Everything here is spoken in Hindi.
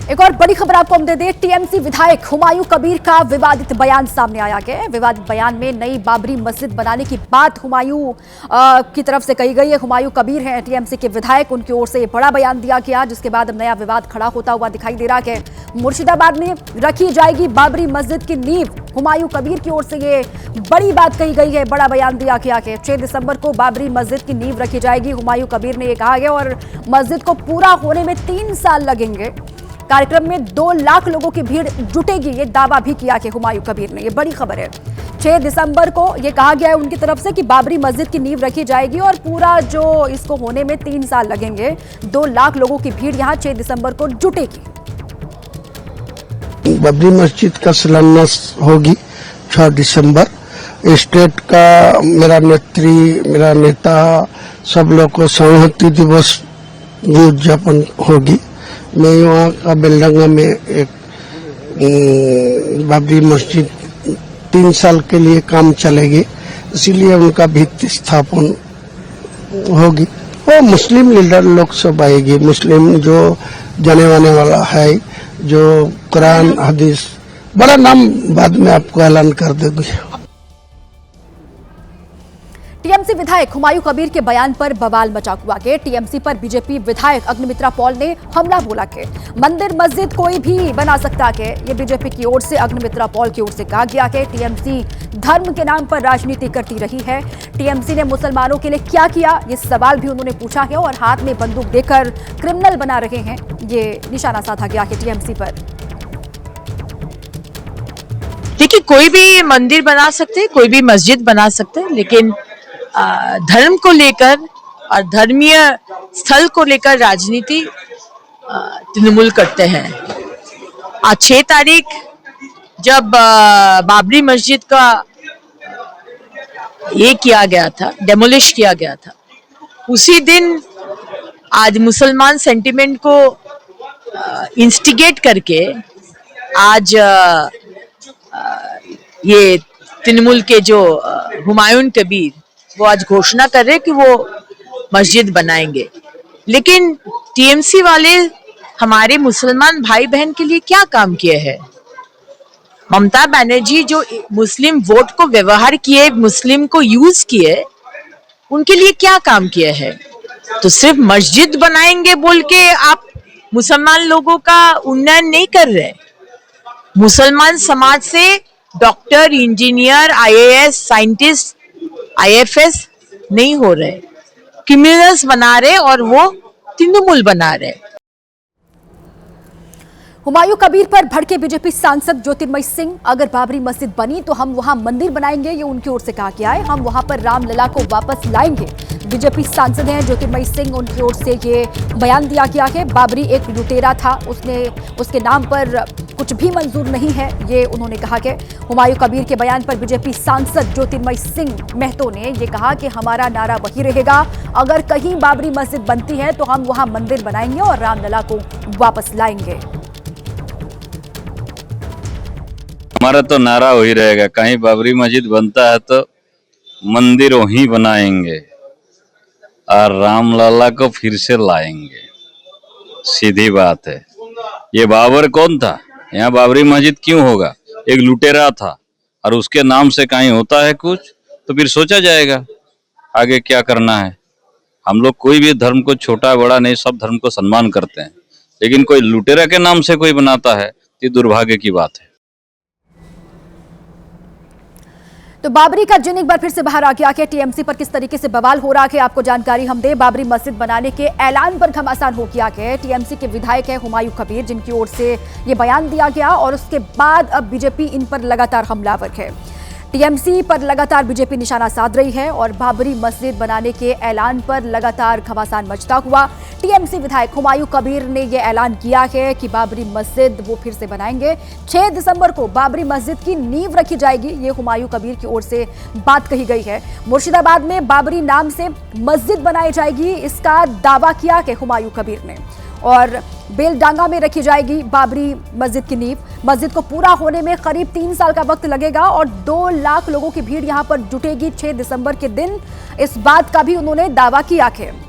एक और बड़ी खबर आपको हम दे दें। टीएमसी विधायक हुमायूं कबीर का विवादित बयान सामने आया है। विवादित बयान में नई बाबरी मस्जिद बनाने की बात हुमायूं की तरफ से कही गई है। हुमायूं कबीर हैं टीएमसी के विधायक, उनकी ओर से बड़ा बयान दिया गया, जिसके बाद अब नया विवाद खड़ा होता हुआ दिखाई दे रहा है। मुर्शिदाबाद में रखी जाएगी बाबरी मस्जिद की नींव, हुमायूं कबीर की ओर से ये बड़ी बात कही गई है, बड़ा बयान दिया गया है। 6 दिसंबर को बाबरी मस्जिद की नींव रखी जाएगी, हुमायूं कबीर ने यह कहा है। और मस्जिद को पूरा होने में 3 साल लगेंगे। कार्यक्रम में 2 लाख लोगों की भीड़ जुटेगी, ये दावा भी किया कि हुमायूं कबीर ने। ये बड़ी खबर है। 6 दिसंबर को ये कहा गया है उनकी तरफ से कि बाबरी मस्जिद की नींव रखी जाएगी और पूरा जो इसको होने में 3 साल लगेंगे। 2 लाख लोगों की भीड़ यहां 6 दिसंबर को जुटेगी। बाबरी मस्जिद का शिलान्यास होगी 6 दिसंबर। स्टेट का मेरा नेता सब लोग को संहति दिवस उद्यापन होगी। मैं वहाँ का बेलडंगा में एक बाबरी मस्जिद 3 साल के लिए काम चलेगी, इसीलिए उनका भित्ति स्थापन होगी। और मुस्लिम लीडर लोग सब आएगी, मुस्लिम जो जाने वाने वाला है, जो कुरान हदीस, बड़ा नाम बाद में आपको ऐलान कर देंगे। टीएमसी विधायक हुमायूं कबीर के बयान पर बवाल मचा हुआ के टीएमसी पर बीजेपी विधायक अग्निमित्रा पॉल ने हमला बोला के मंदिर मस्जिद कोई भी बना सकता है। ये बीजेपी की ओर से अग्निमित्रा पॉल की ओर से कहा गया कि टीएमसी धर्म के नाम पर राजनीति करती रही है। टीएमसी ने मुसलमानों के लिए क्या किया, ये सवाल भी उन्होंने पूछा है। और हाथ में बंदूक देकर क्रिमिनल बना रहे हैं, ये निशाना साधा गया है टीएमसी पर। देखिए, कोई भी मंदिर बना सकते हैं, कोई भी मस्जिद बना सकते हैं, लेकिन धर्म को लेकर और धर्मीय स्थल को लेकर राजनीति तृणमूल करते हैं। आज 6 तारीख जब बाबरी मस्जिद का ये किया गया था, डेमोलिश किया गया था, उसी दिन आज मुसलमान सेंटिमेंट को इंस्टिगेट करके आज ये तृणमूल के जो हुमायूं कबीर वो आज घोषणा कर रहे कि वो मस्जिद बनाएंगे। लेकिन टीएमसी वाले हमारे मुसलमान भाई बहन के लिए क्या काम किए हैं? ममता बनर्जी जो मुस्लिम वोट को व्यवहार किए, मुस्लिम को यूज किए, उनके लिए क्या काम किए हैं? तो सिर्फ मस्जिद बनाएंगे बोल के आप मुसलमान लोगों का उन्नयन नहीं कर रहे। मुसलमान समाज से doctor, engineer, IAS, scientist, IFS नहीं हो रहे, क्रिमिनल्स बना रहे और वो तृणमूल बना रहे। हुमायूं कबीर पर भड़के बीजेपी सांसद ज्योतिर्मय सिंह, अगर बाबरी मस्जिद बनी तो हम वहां मंदिर बनाएंगे, ये उनकी ओर से कहा गया है। हम वहां पर रामलला को वापस लाएंगे। बीजेपी सांसद हैं ज्योतिर्मय सिंह, उनकी ओर से ये बयान दिया गया है। बाबरी एक लुटेरा था, उसके नाम पर कुछ भी मंजूर नहीं है, ये उन्होंने कहा कि हुमायूं कबीर के बयान पर बीजेपी सांसद ज्योतिर्मय सिंह महतो ने यह कहा कि हमारा नारा वही रहेगा, अगर कहीं बाबरी मस्जिद बनती है तो हम वहां मंदिर बनाएंगे और रामलला को वापस लाएंगे। हमारा तो नारा वही रहेगा, कहीं बाबरी मस्जिद बनता है तो मंदिर वहीं बनाएंगे और रामलला को फिर से लाएंगे। सीधी बात है। ये बाबर कौन था? यहाँ बाबरी मस्जिद क्यों होगा? एक लुटेरा था और उसके नाम से कहीं होता है कुछ तो फिर सोचा जाएगा आगे क्या करना है। हम लोग कोई भी धर्म को छोटा बड़ा नहीं, सब धर्म को सम्मान करते हैं, लेकिन कोई लुटेरा के नाम से कोई बनाता है तो दुर्भाग्य की बात है। तो बाबरी का जिन एक बार फिर से बाहर आ गया कि टीएमसी पर किस तरीके से बवाल हो रहा है, आपको जानकारी हम दे। बाबरी मस्जिद बनाने के ऐलान पर घमासान हो गया है। टीएमसी के विधायक है हुमायूं कबीर, जिनकी ओर से ये बयान दिया गया और उसके बाद अब बीजेपी इन पर लगातार हमलावर है। टीएमसी पर लगातार बीजेपी निशाना साध रही है और बाबरी मस्जिद बनाने के ऐलान पर लगातार घमासान मचता हुआ। टीएमसी विधायक हुमायूं कबीर ने यह ऐलान किया है कि बाबरी मस्जिद वो फिर से बनाएंगे। 6 दिसंबर को बाबरी मस्जिद की नींव रखी जाएगी, ये हुमायूं कबीर की ओर से बात कही गई है। मुर्शिदाबाद में बाबरी नाम से मस्जिद बनाई जाएगी, इसका दावा किया कि हुमायूं कबीर ने। और बेलडांगा में रखी जाएगी बाबरी मस्जिद की नींव। मस्जिद को पूरा होने में करीब 3 साल का वक्त लगेगा और 2 लाख लोगों की भीड़ यहां पर जुटेगी 6 दिसंबर के दिन। इस बात का भी उन्होंने दावा किया है।